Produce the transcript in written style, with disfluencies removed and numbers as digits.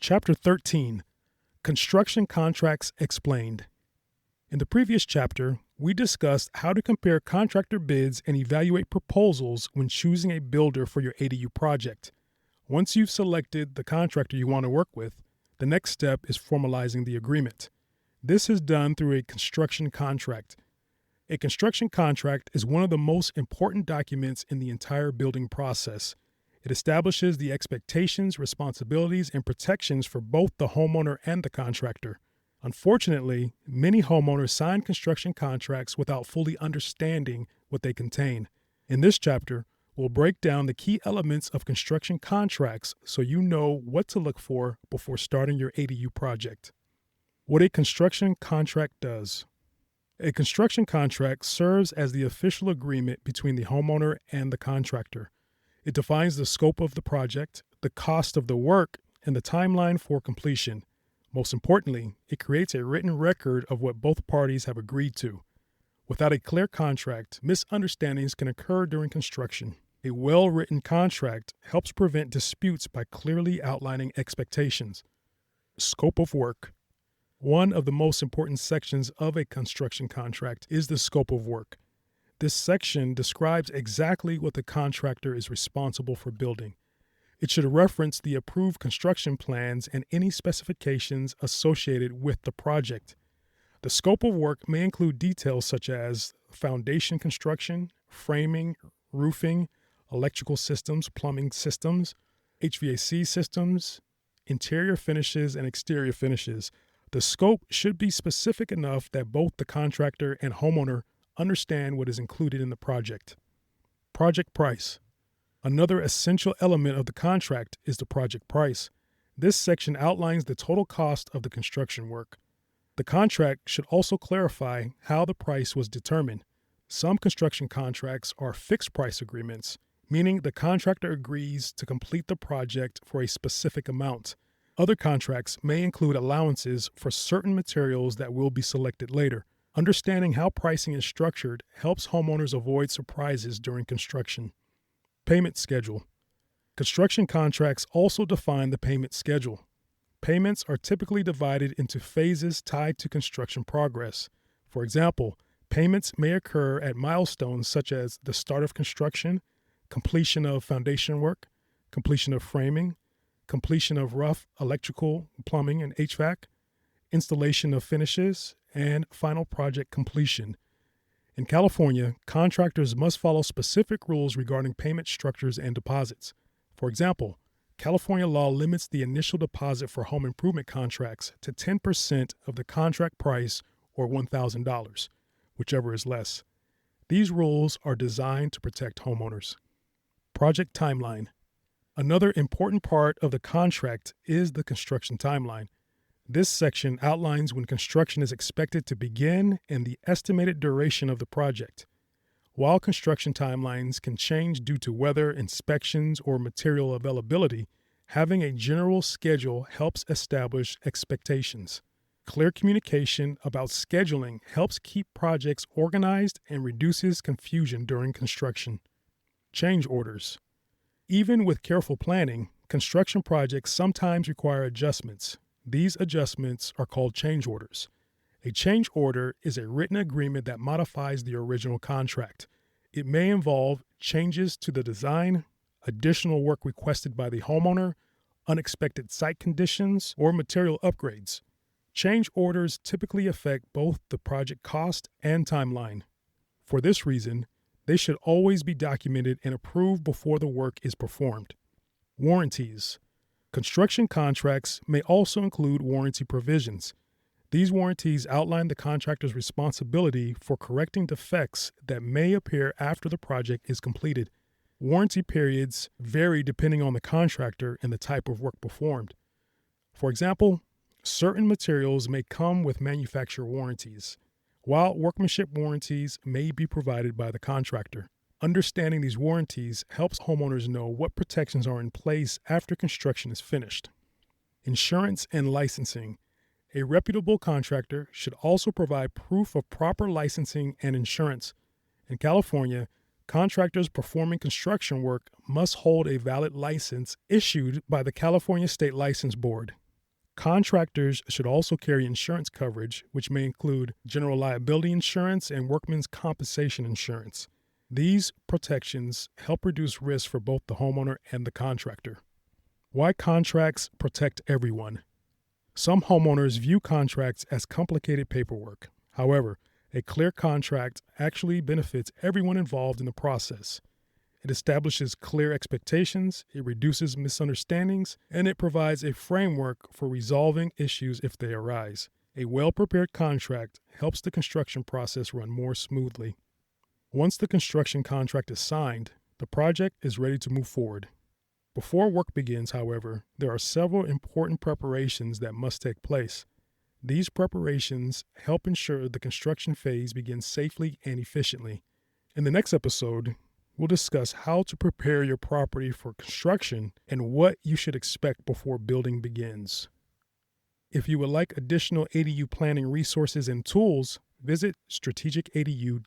Chapter 13, Construction Contracts Explained. In the previous chapter, we discussed how to compare contractor bids and evaluate proposals when choosing a builder for your ADU project. Once you've selected the contractor you want to work with, the next step is formalizing the agreement. This is done through a construction contract. A construction contract is one of the most important documents in the entire building process. It establishes the expectations, responsibilities, and protections for both the homeowner and the contractor. Unfortunately, many homeowners sign construction contracts without fully understanding what they contain. In this chapter, we'll break down the key elements of construction contracts so you know what to look for before starting your ADU project. What a construction contract does. A construction contract serves as the official agreement between the homeowner and the contractor. It defines the scope of the project, the cost of the work, and the timeline for completion. Most importantly, it creates a written record of what both parties have agreed to. Without a clear contract, misunderstandings can occur during construction. A well-written contract helps prevent disputes by clearly outlining expectations. Scope of work. One of the most important sections of a construction contract is the scope of work. This section describes exactly what the contractor is responsible for building. It should reference the approved construction plans and any specifications associated with the project. The scope of work may include details such as foundation construction, framing, roofing, electrical systems, plumbing systems, HVAC systems, interior finishes, and exterior finishes. The scope should be specific enough that both the contractor and homeowner understand what is included in the project. Project price. Another essential element of the contract is the project price. This section outlines the total cost of the construction work. The contract should also clarify how the price was determined. Some construction contracts are fixed price agreements, meaning the contractor agrees to complete the project for a specific amount. Other contracts may include allowances for certain materials that will be selected later. Understanding how pricing is structured helps homeowners avoid surprises during construction. Payment schedule. Construction contracts also define the payment schedule. Payments are typically divided into phases tied to construction progress. For example, payments may occur at milestones such as the start of construction, completion of foundation work, completion of framing, completion of rough electrical, plumbing, and HVAC, installation of finishes, and final project completion. In California, contractors must follow specific rules regarding payment structures and deposits. For example, California law limits the initial deposit for home improvement contracts to 10% of the contract price or $1,000, whichever is less. These rules are designed to protect homeowners. Project timeline. Another important part of the contract is the construction timeline. This section outlines when construction is expected to begin and the estimated duration of the project. While construction timelines can change due to weather, inspections, or material availability, having a general schedule helps establish expectations. Clear communication about scheduling helps keep projects organized and reduces confusion during construction. Change orders. Even with careful planning, construction projects sometimes require adjustments. These adjustments are called change orders. A change order is a written agreement that modifies the original contract. It may involve changes to the design, additional work requested by the homeowner, unexpected site conditions, or material upgrades. Change orders typically affect both the project cost and timeline. For this reason, they should always be documented and approved before the work is performed. Warranties. Construction contracts may also include warranty provisions. These warranties outline the contractor's responsibility for correcting defects that may appear after the project is completed. Warranty periods vary depending on the contractor and the type of work performed. For example, certain materials may come with manufacturer warranties, while workmanship warranties may be provided by the contractor. Understanding these warranties helps homeowners know what protections are in place after construction is finished. Insurance and licensing. A reputable contractor should also provide proof of proper licensing and insurance. In California, contractors performing construction work must hold a valid license issued by the California State License Board. Contractors should also carry insurance coverage, which may include general liability insurance and workmen's compensation insurance. These protections help reduce risk for both the homeowner and the contractor. Why contracts protect everyone? Some homeowners view contracts as complicated paperwork. However, a clear contract actually benefits everyone involved in the process. It establishes clear expectations, it reduces misunderstandings, and it provides a framework for resolving issues if they arise. A well-prepared contract helps the construction process run more smoothly. Once the construction contract is signed, the project is ready to move forward. Before work begins, however, there are several important preparations that must take place. These preparations help ensure the construction phase begins safely and efficiently. In the next episode, we'll discuss how to prepare your property for construction and what you should expect before building begins. If you would like additional ADU planning resources and tools, visit strategicadu.com.